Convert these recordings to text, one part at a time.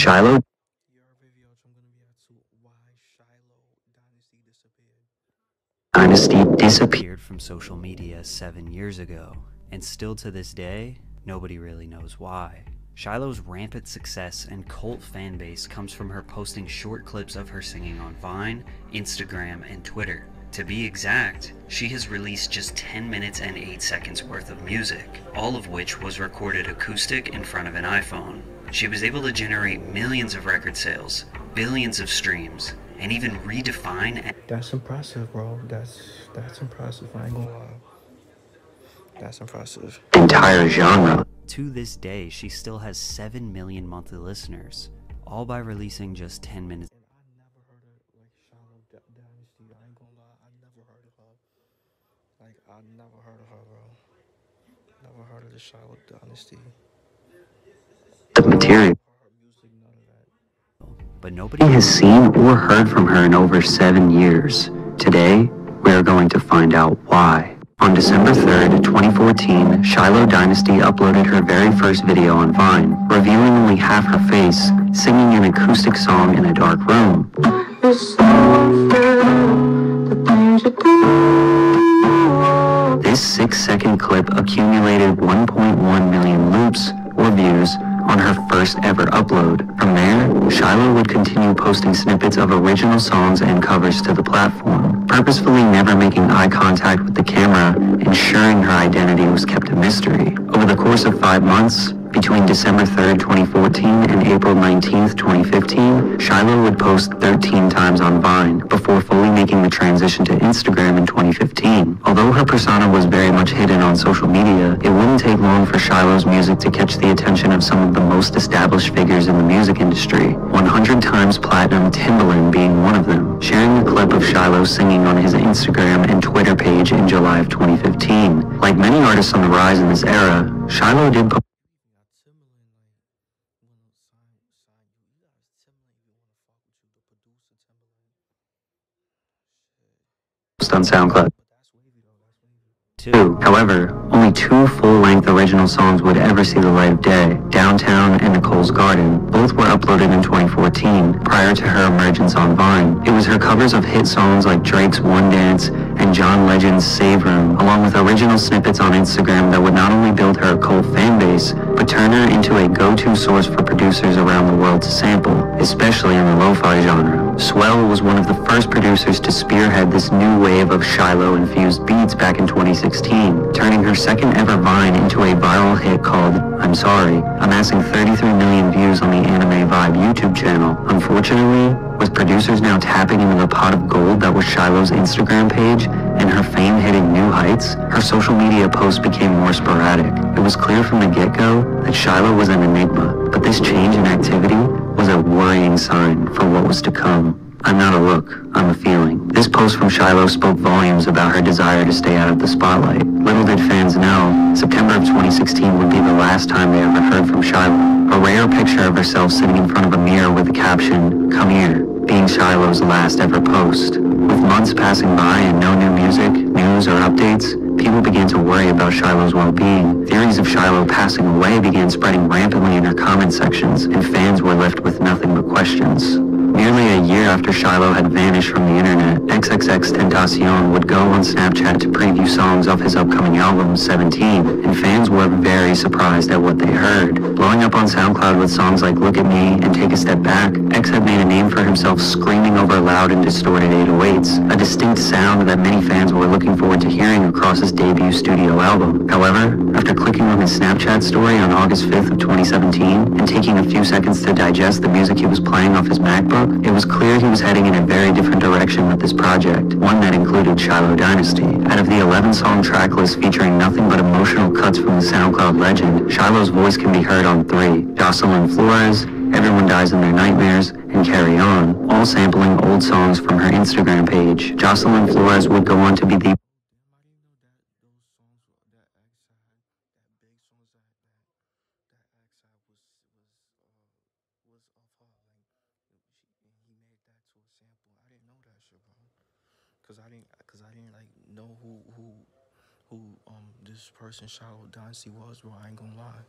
Shiloh Dynasty disappeared from social media 7 years ago, and still to this day, nobody really knows why. Shiloh's rampant success and cult fan base comes from her posting short clips of her singing on Vine, Instagram, and Twitter. To be exact, she has released just 10 minutes and 8 seconds worth of music, all of which was recorded acoustic in front of an iPhone. She was able to generate millions of record sales, billions of streams, and even redefine. That's impressive, bro. That's impressive. I ain't gonna lie. That's impressive. Entire genre. To this day, she still has 7 million monthly listeners, all by releasing just 10 minutes. And I never heard of like Shiloh Dynasty. I ain't gonna lie. I never heard of her. Like I never heard of her, bro. Never heard of the Shiloh Dynasty. The material. But nobody has seen or heard from her in over 7 years. Today, we are going to find out why. On December 3rd, 2014, Shiloh Dynasty uploaded her very first video on Vine, revealing only half her face, singing an acoustic song in a dark room. This 6-second clip accumulated 1.1 million loops, or views, on her first ever upload. From there, Shiloh would continue posting snippets of original songs and covers to the platform, purposefully never making eye contact with the camera, ensuring her identity was kept a mystery. Over the course of 5 months, between December 3rd, 2014 and April 19th, 2015, Shiloh would post 13 times on Vine before fully making the transition to Instagram in 2015. Although her persona was very much hidden on social media, it wouldn't take long for Shiloh's music to catch the attention of some of the most established figures in the music industry, 100 times platinum Timbaland being one of them, sharing a clip of Shiloh singing on his Instagram and Twitter page in July of 2015. Like many artists on the rise in this era, Shiloh did on SoundCloud. However, only 2 full-length original songs would ever see the light of day, Downtown and Nicole's Garden. Both were uploaded in 2014, prior to her emergence on Vine. It was her covers of hit songs like Drake's One Dance and John Legend's Save Room, along with original snippets on Instagram that would not only build her a cult fan base, but turn her into a go-to source for producers around the world to sample, especially in the lo-fi genre. Swell was one of the first producers to spearhead this new wave of Shiloh-infused beats back in 2016, turning her second ever Vine into a viral hit called I'm Sorry, amassing 33 million views on the Anime Vibe YouTube channel. Unfortunately, with producers now tapping into the pot of gold that was Shiloh's Instagram page and her fame hitting new heights, her social media posts became more sporadic. It was clear from the get-go that Shiloh was an enigma, but this change in activity was a worrying sign for what was to come. I'm not a look, I'm a feeling. This post from Shiloh spoke volumes about her desire to stay out of the spotlight. Little did fans know, September of 2016 would be the last time they ever heard from Shiloh. A rare picture of herself sitting in front of a mirror with the caption, "Come here," being Shiloh's last ever post. With months passing by and no new music, news, or updates, people began to worry about Shiloh's well-being. Theories of Shiloh passing away began spreading rampantly in her comment sections, and fans were left with nothing but questions. Nearly a year after Shiloh had vanished from the internet, XXXTentacion would go on Snapchat to preview songs off his upcoming album, 17, and fans were very surprised at what they heard. Blowing up on SoundCloud with songs like Look at Me and Take a Step Back, X had made a name for himself screaming over loud and distorted 808s, a distinct sound that many fans were looking forward to hearing across his debut studio album. However, after clicking on his Snapchat story on August 5th of 2017 and taking a few seconds to digest the music he was playing off his MacBook, it was clear he was heading in a very different direction with this project, one that included Shiloh Dynasty. Out of the 11-song track list featuring nothing but emotional cuts from the SoundCloud legend, Shiloh's voice can be heard on 3, Jocelyn Flores, Everyone Dies in Their Nightmares, and Carry On, all sampling old songs from her Instagram page. Jocelyn Flores would go on to be the Cause I didn't like know who this person Shiloh Dynasty was, bro. I ain't gonna lie.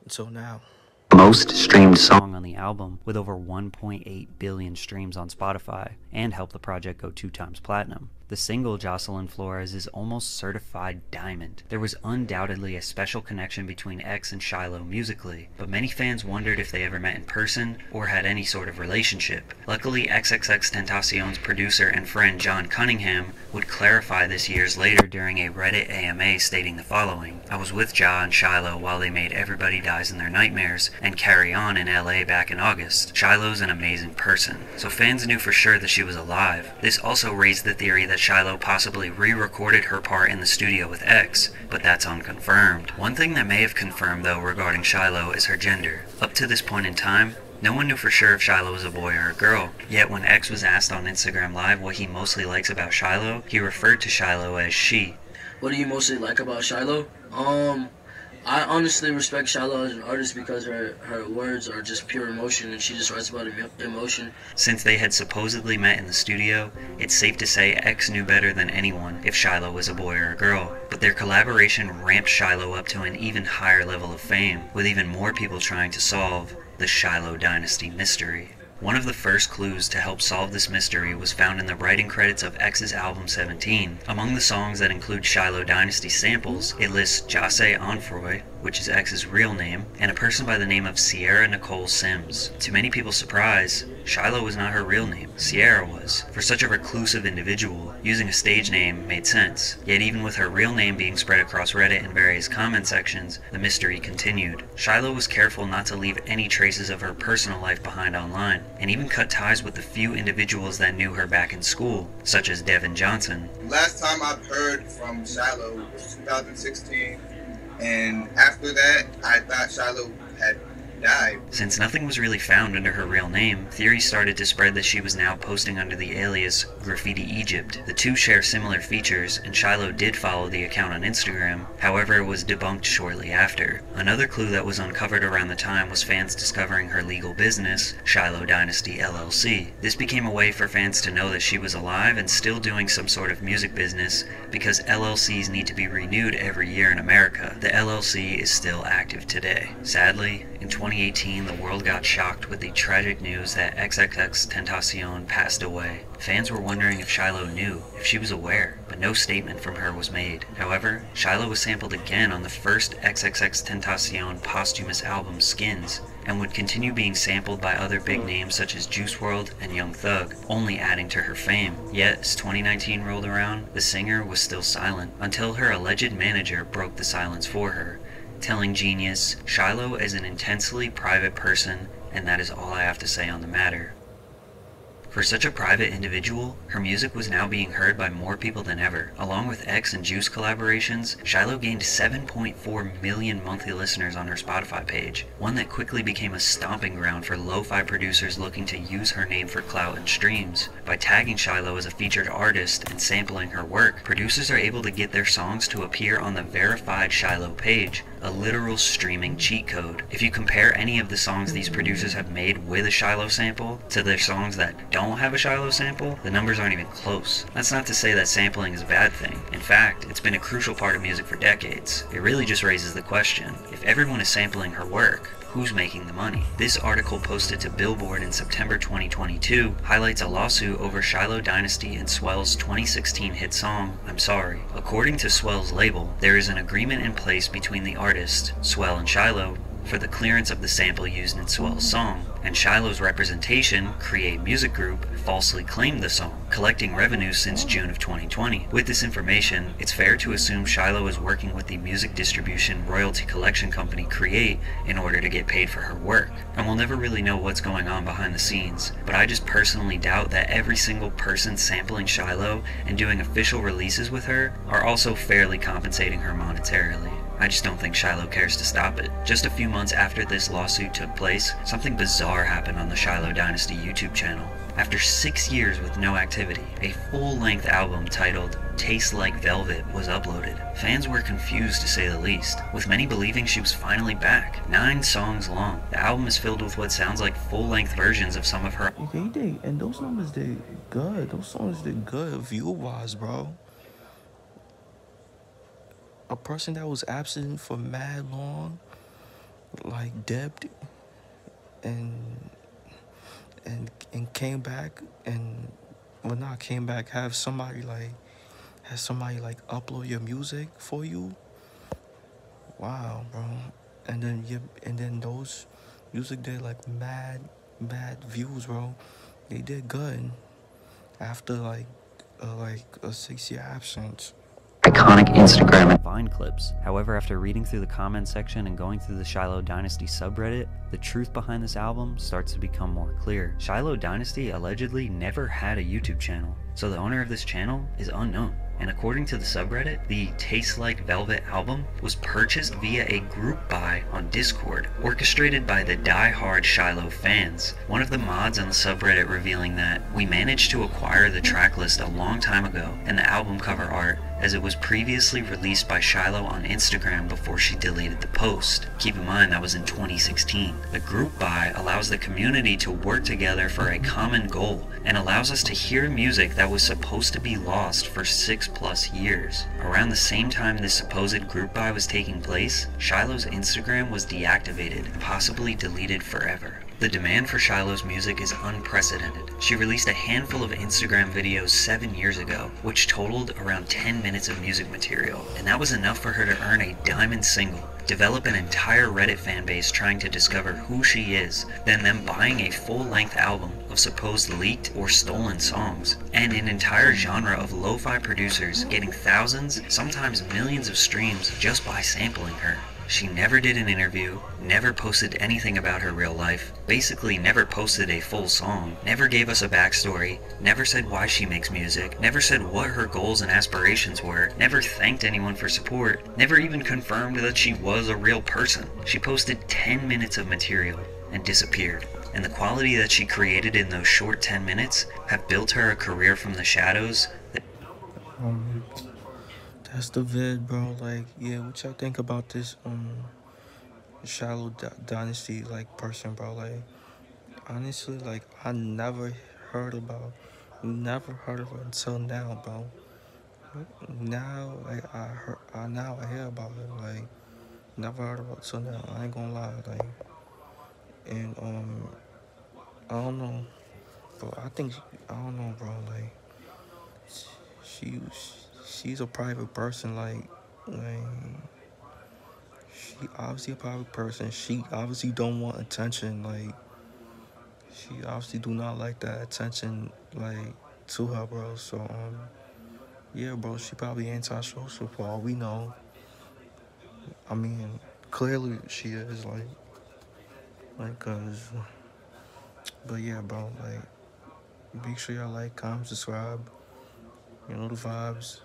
Until now. most streamed song on the album with over 1.8 billion streams on Spotify and helped the project go 2 times platinum. The single Jocelyn Flores is almost certified diamond. There was undoubtedly a special connection between X and Shiloh musically, but many fans wondered if they ever met in person or had any sort of relationship. Luckily, XXXTentacion's producer and friend John Cunningham would clarify this years later during a Reddit AMA, stating the following: "I was with Ja and Shiloh while they made Everybody Dies in Their Nightmares and Carry On in LA back in August. Shiloh's an amazing person." So fans knew for sure that she was alive. This also raised the theory that Shiloh possibly re-recorded her part in the studio with X, but that's unconfirmed. One thing that may have confirmed though regarding Shiloh is her gender. Up to this point in time, no one knew for sure if Shiloh was a boy or a girl, yet when X was asked on Instagram Live what he mostly likes about Shiloh, he referred to Shiloh as she. What do you mostly like about Shiloh? I honestly respect Shiloh as an artist because her words are just pure emotion and she just writes about emotion. Since they had supposedly met in the studio, it's safe to say X knew better than anyone if Shiloh was a boy or a girl, but their collaboration ramped Shiloh up to an even higher level of fame, with even more people trying to solve the Shiloh Dynasty mystery. One of the first clues to help solve this mystery was found in the writing credits of X's album 17. Among the songs that include Shiloh Dynasty samples, it lists Jase Onfroy, which is X's real name, and a person by the name of Sierra Nicole Sims. To many people's surprise, Shiloh was not her real name, Sierra was. For such a reclusive individual, using a stage name made sense. Yet even with her real name being spread across Reddit and various comment sections, the mystery continued. Shiloh was careful not to leave any traces of her personal life behind online, and even cut ties with the few individuals that knew her back in school, such as Devin Johnson. Last time I've heard from Shiloh was 2016, and after that, I thought Shiloh had died. Since nothing was really found under her real name, theories started to spread that she was now posting under the alias Graffiti Egypt. The two share similar features, and Shiloh did follow the account on Instagram, however it was debunked shortly after. Another clue that was uncovered around the time was fans discovering her legal business, Shiloh Dynasty LLC. This became a way for fans to know that she was alive and still doing some sort of music business, because LLCs need to be renewed every year in America. The LLC is still active today. Sadly, in 2018, the world got shocked with the tragic news that XXXTentacion passed away. Fans were wondering if Shiloh knew, if she was aware, but no statement from her was made. However, Shiloh was sampled again on the first XXXTentacion posthumous album, Skins, and would continue being sampled by other big names such as Juice WRLD and Young Thug, only adding to her fame. Yet, as 2019 rolled around, the singer was still silent, until her alleged manager broke the silence for her, telling Genius, "Shiloh is an intensely private person, and that is all I have to say on the matter." For such a private individual, her music was now being heard by more people than ever. Along with X and Juice collaborations, Shiloh gained 7.4 million monthly listeners on her Spotify page, one that quickly became a stomping ground for lo-fi producers looking to use her name for clout and streams. By tagging Shiloh as a featured artist and sampling her work, producers are able to get their songs to appear on the verified Shiloh page, a literal streaming cheat code. If you compare any of the songs these producers have made with a Shiloh sample to their songs that don't have a Shiloh sample, the numbers aren't even close. That's not to say that sampling is a bad thing. In fact, it's been a crucial part of music for decades. It really just raises the question, if everyone is sampling her work, who's making the money? This article, posted to Billboard in September 2022, highlights a lawsuit over Shiloh Dynasty and Swell's 2016 hit song, I'm Sorry. According to Swell's label, there is an agreement in place between the artist, Swell and Shiloh, for the clearance of the sample used in Swell's song, and Shiloh's representation, Create Music Group, falsely claimed the song, collecting revenues since June of 2020. With this information, it's fair to assume Shiloh is working with the music distribution royalty collection company Create in order to get paid for her work. And we'll never really know what's going on behind the scenes, but I just personally doubt that every single person sampling Shiloh and doing official releases with her are also fairly compensating her monetarily. I just don't think Shiloh cares to stop it. Just a few months after this lawsuit took place, something bizarre happened on the Shiloh Dynasty YouTube channel. After 6 years with no activity, a full-length album titled Tastes Like Velvet was uploaded. Fans were confused to say the least, with many believing she was finally back. 9 songs long, the album is filled with what sounds like full-length versions of some of her. And those numbers did good. Those songs did good view-wise, bro. A person that was absent for mad long, like Deb, and came back and well not came back have somebody like upload your music for you. Wow, bro. And then those music did like mad views, bro. They did good after like a 6-year absence. Iconic Instagram Vine clips. However, after reading through the comment section and going through the Shiloh Dynasty subreddit, the truth behind this album starts to become more clear. Shiloh Dynasty allegedly never had a YouTube channel, so the owner of this channel is unknown. And according to the subreddit, the Tastes Like Velvet album was purchased via a group buy on Discord, orchestrated by the die-hard Shiloh fans. One of the mods on the subreddit revealing that, "We managed to acquire the tracklist a long time ago and the album cover art, as it was previously released by Shiloh on Instagram before she deleted the post." Keep in mind that was in 2016. The group buy allows the community to work together for a common goal and allows us to hear music that was supposed to be lost for 6+ years. Around the same time this supposed group buy was taking place, Shiloh's Instagram was deactivated, possibly deleted forever. The demand for Shiloh's music is unprecedented. She released a handful of Instagram videos 7 years ago, which totaled around 10 minutes of music material, and that was enough for her to earn a diamond single, develop an entire Reddit fanbase trying to discover who she is, then them buying a full-length album of supposed leaked or stolen songs, and an entire genre of lo-fi producers getting thousands, sometimes millions of streams just by sampling her. She never did an interview, never posted anything about her real life, basically never posted a full song, never gave us a backstory, never said why she makes music, never said what her goals and aspirations were, never thanked anyone for support, never even confirmed that she was a real person. She posted 10 minutes of material and disappeared. And the quality that she created in those short 10 minutes have built her a career from the shadows. That's the vid, bro. Like, yeah, what y'all think about this Shiloh Dynasty like person, bro? Like, honestly, like I never heard of her until now, bro. Now, like now I hear about it. Like, never heard of her until now. I ain't gonna lie, like, and I don't know, bro. I don't know, bro. Like, she she's a private person, like she obviously a private person. She obviously don't want attention. Like, she obviously do not like that attention, like, to her, bro. So, yeah, bro, she probably antisocial for all we know. I mean, clearly she is, cause, but yeah, bro, like, make sure y'all like, comment, subscribe. You know the vibes.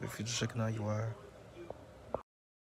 If you're just checking out, you are.